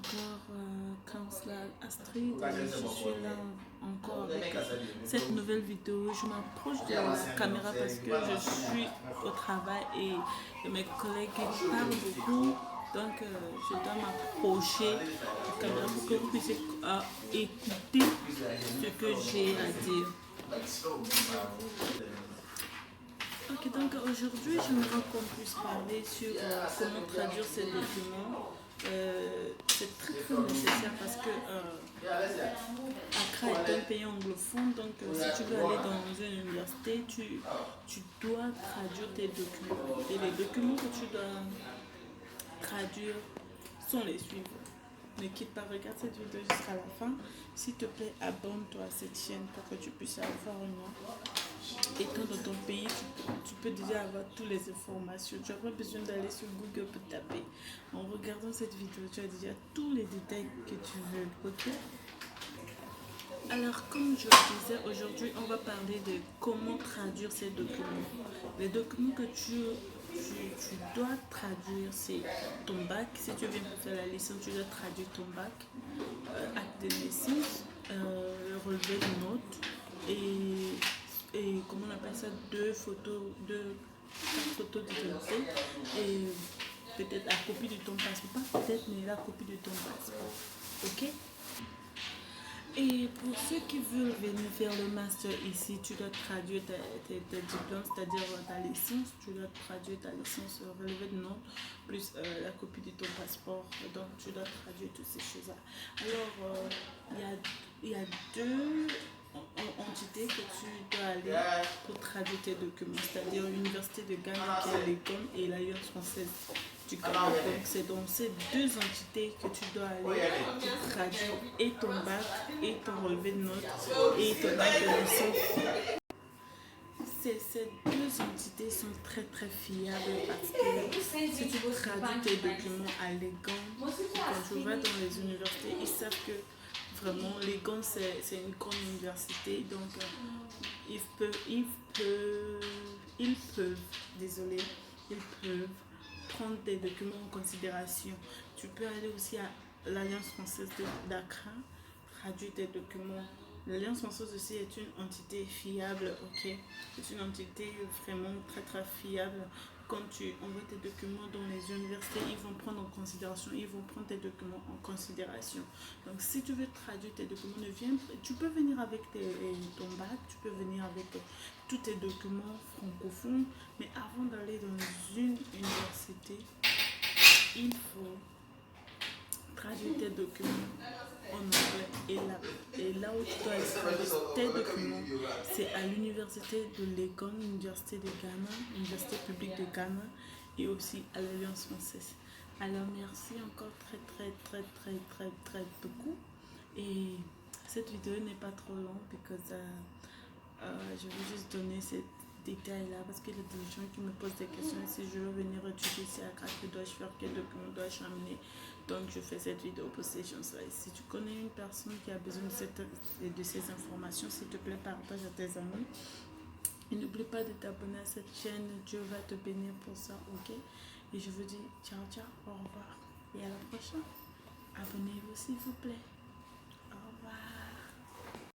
encore Kansla Astrid. Je suis là encore avec cette nouvelle vidéo. Je m'approche de la caméra parce que je suis au travail et mes collègues parlent beaucoup. Donc je dois m'approcher de la caméra pour que vous puissiez écouter ce que j'ai à dire. Ok, donc aujourd'hui, j'aimerais qu'on puisse parler sur comment traduire ces documents. C'est très nécessaire parce que Accra est un pays anglophone, donc si tu veux aller dans une université, tu dois traduire tes documents. Et les documents que tu dois traduire sont les suivants. Ne quitte pas, regarde cette vidéo jusqu'à la fin. S'il te plaît, abonne-toi à cette chaîne pour que tu puisses avoir une... Étant dans ton pays, tu peux déjà avoir toutes les informations. Tu n'as pas besoin d'aller sur Google pour taper. En regardant cette vidéo, tu as déjà tous les détails que tu veux. Ok? Alors, comme je le disais, aujourd'hui, on va parler de comment traduire ces documents. Les documents que tu dois traduire, c'est ton bac. Si tu viens pour faire la licence, tu dois traduire ton bac, acte de naissance, relevé de notes et comment on appelle ça, quatre photos d'identité et peut-être la copie de ton passeport, pas peut-être, mais la copie de ton passeport. Ok? Et pour ceux qui veulent venir faire le master ici, tu dois traduire tes diplômes, c'est-à-dire ta licence, tu dois traduire ta licence relevée de notes, plus la copie de ton passeport, donc tu dois traduire toutes ces choses-là. Alors, il y a deux entités que tu dois aller pour traduire tes documents, c'est-à-dire l'Université de Ghana qui est l'ECOM et l'Alliance française du Ghana. Donc c'est dans ces deux entités que tu dois aller pour traduire et ton bac et ton relevé de notes et ton acte de naissance. Ces deux entités sont très fiables parce que si tu traduis tes documents à l'ECOM, quand tu vas dans les universités, ils savent que vraiment l'ECOM c'est une grande université, donc ils peuvent prendre tes documents en considération. Tu peux aller aussi à l'Alliance française d'Accra, traduire tes documents. L'Alliance française aussi est une entité fiable, ok? C'est une entité vraiment très fiable. Quand tu envoies tes documents dans les universités, ils vont prendre en considération, ils vont prendre tes documents en considération. Donc si tu veux traduire tes documents, tu peux venir avec ton bac, tu peux venir avec tous tes documents francophones, mais avant d'aller dans une université, il faut traduire tes documents en anglais. Et là où tu dois traduire tes documents, c'est à l'université de l'École, l'université de Ghana, l'université publique de Ghana et aussi à l'Alliance française. Alors merci encore très beaucoup. Et cette vidéo n'est pas trop longue parce que je vais juste donner ces détails là parce qu'il y a des gens qui me posent des questions. Si je veux venir étudier ici à Accra, que dois-je faire, quel document dois-je amener? Donc je fais cette vidéo pour ces gens-là. Si tu connais une personne qui a besoin de ces informations, s'il te plaît, partage à tes amis. Et n'oublie pas de t'abonner à cette chaîne. Dieu va te bénir pour ça, ok? Et je vous dis ciao, au revoir et à la prochaine. Abonnez-vous s'il vous plaît.